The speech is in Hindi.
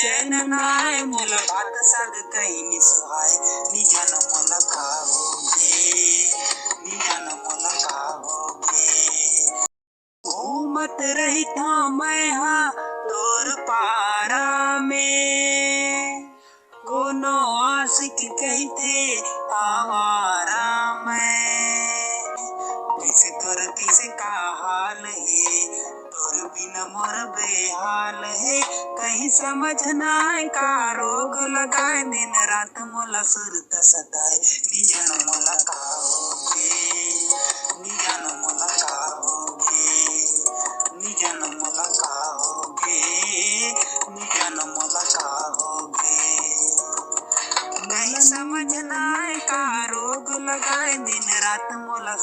चैन नाय मोला बात सग कहीं नि सुहाय नि जान मोला का होगे नि जान मोला का होगे घूमत रही था मैं हाँ तोर पारा में कोनो आशिक कहते आवारा मैं किसे तोर किसे का हाल है तोर बिना मोर बेहाल है कहीं समझ ना का रोग लगाए दिन रात मोला सुरत सताए नि जान मोला का होगे नि जान मोला का होगे नि जान मोला का होगे नि जान मोला का होगे नहीं समझ ना का रोग लगाए दिन रात मोला